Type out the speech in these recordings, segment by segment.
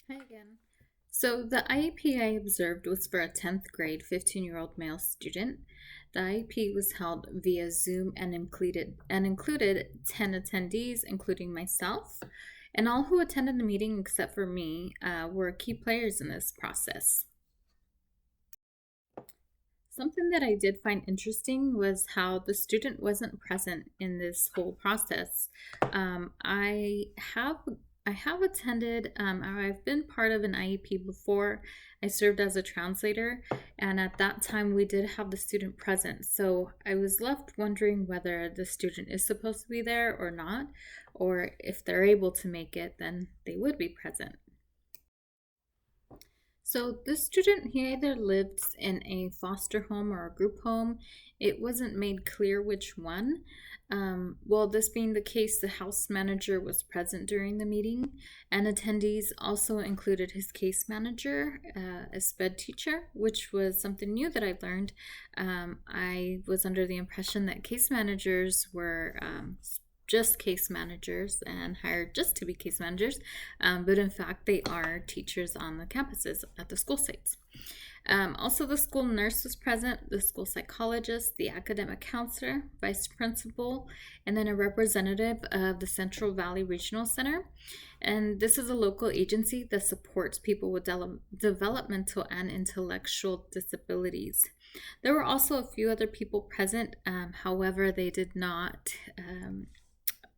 Hi again. So the IEP I observed was for a 10th grade 15-year-old male student. The IEP was held via Zoom and included 10 attendees, including myself. And all who attended the meeting except for me were key players in this process. Something that I did find interesting was how the student wasn't present in this whole process. I have attended, or I've been part of an IEP before. I served as a translator, and at that time we did have the student present. So I was left wondering whether the student is supposed to be there or not, or if they're able to make it, then they would be present. So this student, he either lived in a foster home or a group home. It wasn't made clear which one. Well, this being the case, the house manager was present during the meeting, and attendees also included his case manager, a sped teacher, which was something new that I learned. I was under the impression that case managers were just case managers and hired just to be case managers, but in fact, they are teachers on the campuses at the school sites. Also, the school nurse was present, the school psychologist, the academic counselor, vice principal, and then a representative of the Central Valley Regional Center. And this is a local agency that supports people with developmental and intellectual disabilities. There were also a few other people present, however, they did not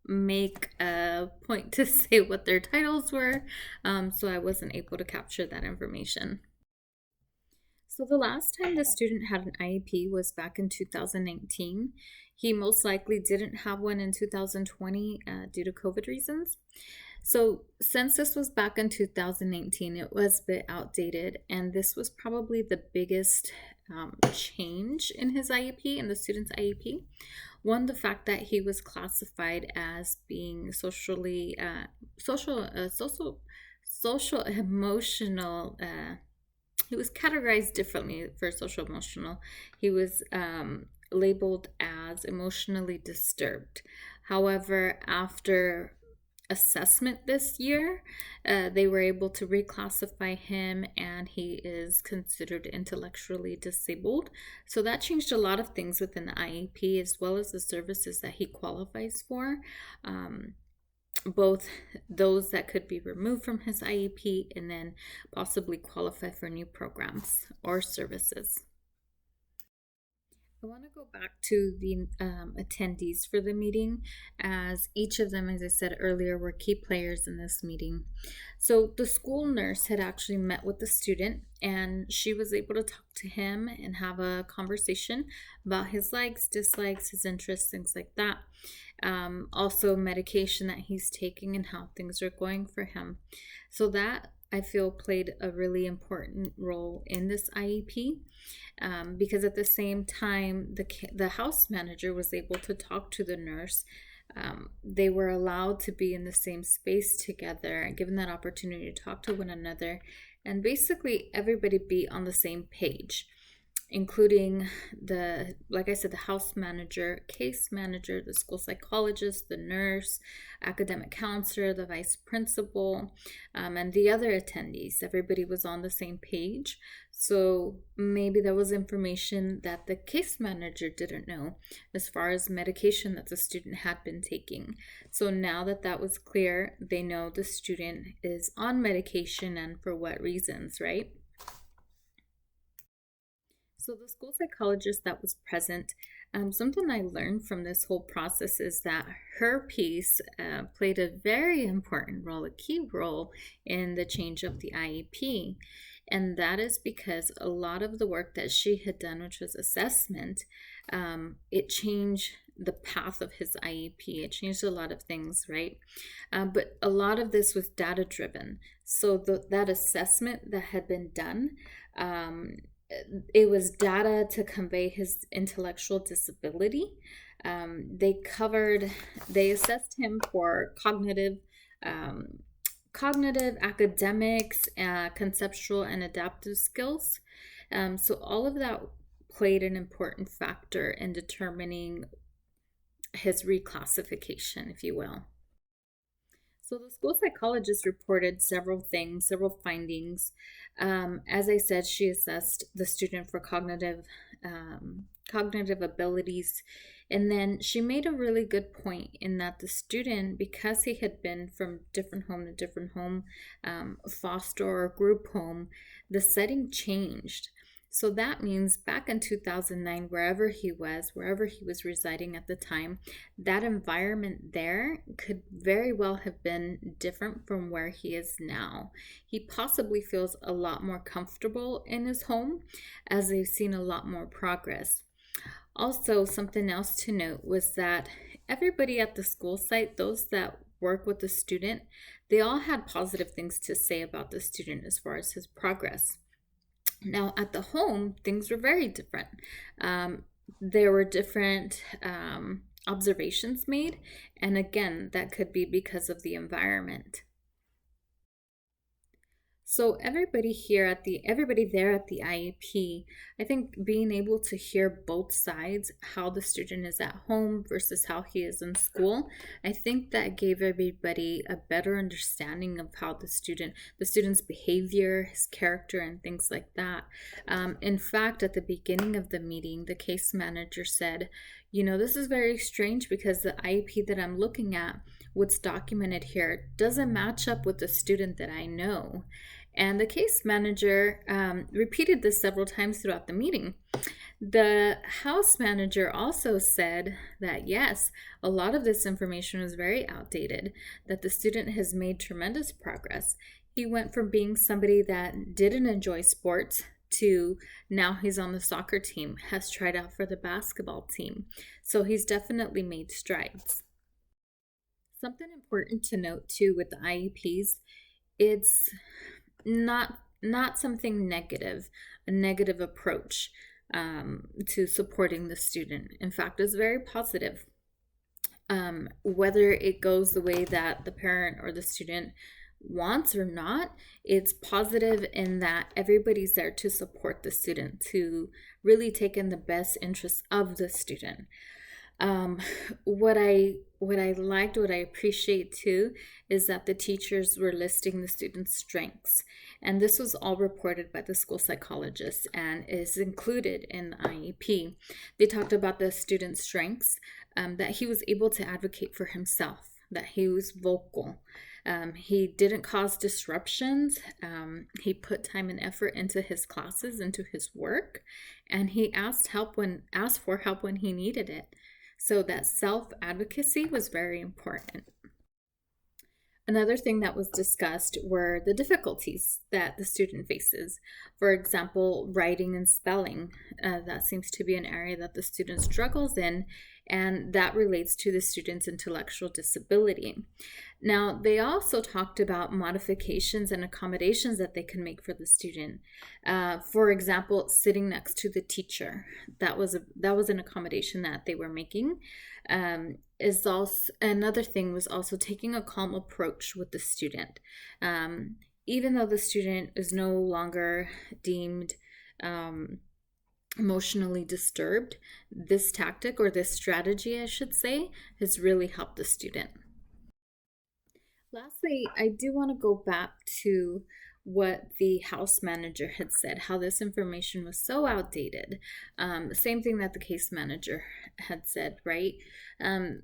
make a point to say what their titles were, so I wasn't able to capture that information. So the last time the student had an IEP was back in 2019. He most likely didn't have one in 2020 due to COVID reasons. So since this was back in 2019, it was a bit outdated, and this was probably the biggest change in his IEP, in the student's IEP. One, the fact that he was classified as being social emotional. He was categorized differently for social emotional. He was labeled as emotionally disturbed. However, after assessment this year, they were able to reclassify him, and he is considered intellectually disabled. So that changed a lot of things within the IEP, as well as the services that he qualifies for. Both those that could be removed from his IEP and then possibly qualify for new programs or services. I want to go back to the attendees for the meeting, as each of them, as I said earlier, were key players in this meeting. So the school nurse had actually met with the student, and she was able to talk to him and have a conversation about his likes, dislikes, his interests, things like that. Also, medication that he's taking and how things are going for him. So that, I feel, played a really important role in this IEP, because at the same time, the house manager was able to talk to the nurse. They were allowed to be in the same space together and given that opportunity to talk to one another, and basically everybody be on the same page, including like I said, the house manager, case manager, the school psychologist, the nurse, academic counselor, the vice principal, and the other attendees. Everybody was on the same page. So maybe there was information that the case manager didn't know as far as medication that the student had been taking. So now that that was clear, they know the student is on medication and for what reasons, right? So the school psychologist that was present, something I learned from this whole process is that her piece played a very important role, a key role in the change of the IEP. And that is because a lot of the work that she had done, which was assessment, it changed the path of his IEP. It changed a lot of things, right? But a lot of this was data driven. So that assessment that had been done, it was data to convey his intellectual disability. They assessed him for cognitive, academics, conceptual, and adaptive skills. So all of that played an important factor in determining his reclassification, if you will. So the school psychologist reported several things, several findings. As I said, she assessed the student for cognitive abilities, and then she made a really good point in that the student, because he had been from different home to different home, foster or group home, the setting changed. So that means back in 2009, wherever he was residing at the time, that environment there could very well have been different from where he is now. He possibly feels a lot more comfortable in his home as they've seen a lot more progress. Also, something else to note was that everybody at the school site, those that work with the student, they all had positive things to say about the student as far as his progress. Now, at the home, things were very different. There were different observations made, and again, that could be because of the environment. So everybody there at the IEP, I think being able to hear both sides, how the student is at home versus how he is in school, I think that gave everybody a better understanding of how the student's behavior, his character, and things like that. In fact, at the beginning of the meeting, the case manager said, this is very strange because the IEP that I'm looking at, what's documented here, doesn't match up with the student that I know. And the case manager repeated this several times throughout the meeting. The house manager also said that yes, a lot of this information was very outdated, that the student has made tremendous progress. He went from being somebody that didn't enjoy sports to now he's on the soccer team, has tried out for the basketball team. So he's definitely made strides. Something important to note too with the IEPs, it's not something negative, a negative approach to supporting the student. In fact, it's very positive. Whether it goes the way that the parent or the student wants or not, it's positive in that everybody's there to support the student, to really take in the best interests of the student. What I appreciate too, is that the teachers were listing the students' strengths, and this was all reported by the school psychologist and is included in the IEP. They talked about the student's strengths, that he was able to advocate for himself, that he was vocal. He didn't cause disruptions. He put time and effort into his classes, into his work, and he asked for help when he needed it. So that self-advocacy was very important. Another thing that was discussed were the difficulties that the student faces. For example, writing and spelling. That seems to be an area that the student struggles in, and that relates to the student's intellectual disability. Now, they also talked about modifications and accommodations that they can make for the student. For example, sitting next to the teacher. That was an accommodation that they were making. Is also another thing was also taking a calm approach with the student. Even though the student is no longer deemed emotionally disturbed, this tactic, or this strategy, I should say, has really helped the student. Lastly, I do want to go back to what the house manager had said, how this information was so outdated. Same thing that the case manager had said, right?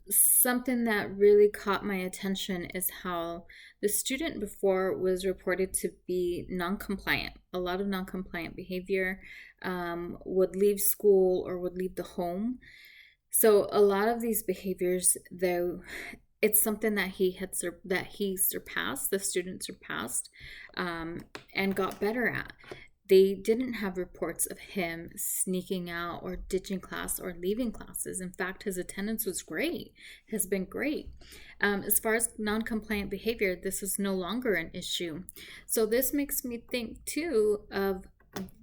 Something that really caught my attention is how the student before was reported to be non-compliant, a lot of non-compliant behavior, would leave school or would leave the home. So a lot of these behaviors, though, it's something that he surpassed, the student surpassed, and got better at. They didn't have reports of him sneaking out or ditching class or leaving classes. In fact, his attendance was great, has been great. As far as non-compliant behavior, this is no longer an issue. So this makes me think too of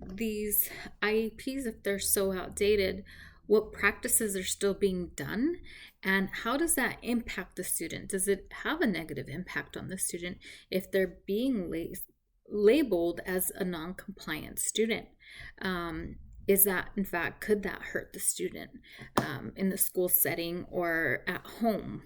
these IEPs, if they're so outdated, what practices are still being done, and how does that impact the student? Does it have a negative impact on the student if they're being labeled as a non-compliant student? Is that, in fact, could that hurt the student in the school setting or at home?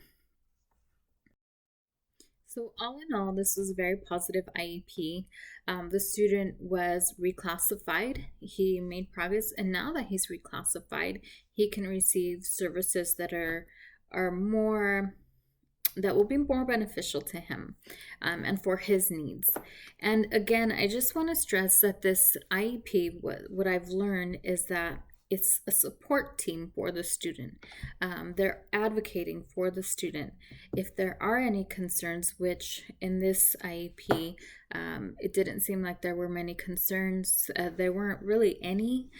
So, all in all, this was a very positive IEP. The student was reclassified. He made progress, and now that he's reclassified, he can receive services are more that will be more beneficial to him and for his needs. And again, I just want to stress that this IEP, what I've learned is that it's a support team for the student. They're advocating for the student. If there are any concerns, which in this IEP, it didn't seem like there were many concerns. There weren't really any.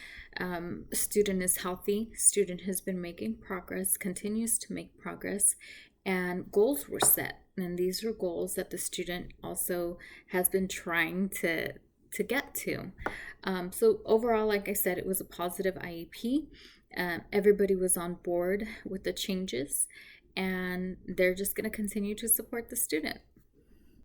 Student is healthy. Student has been making progress, continues to make progress, and goals were set. And these were goals that the student also has been trying to get to. So overall, like I said, it was a positive IEP. Everybody was on board with the changes, and they're just going to continue to support the student.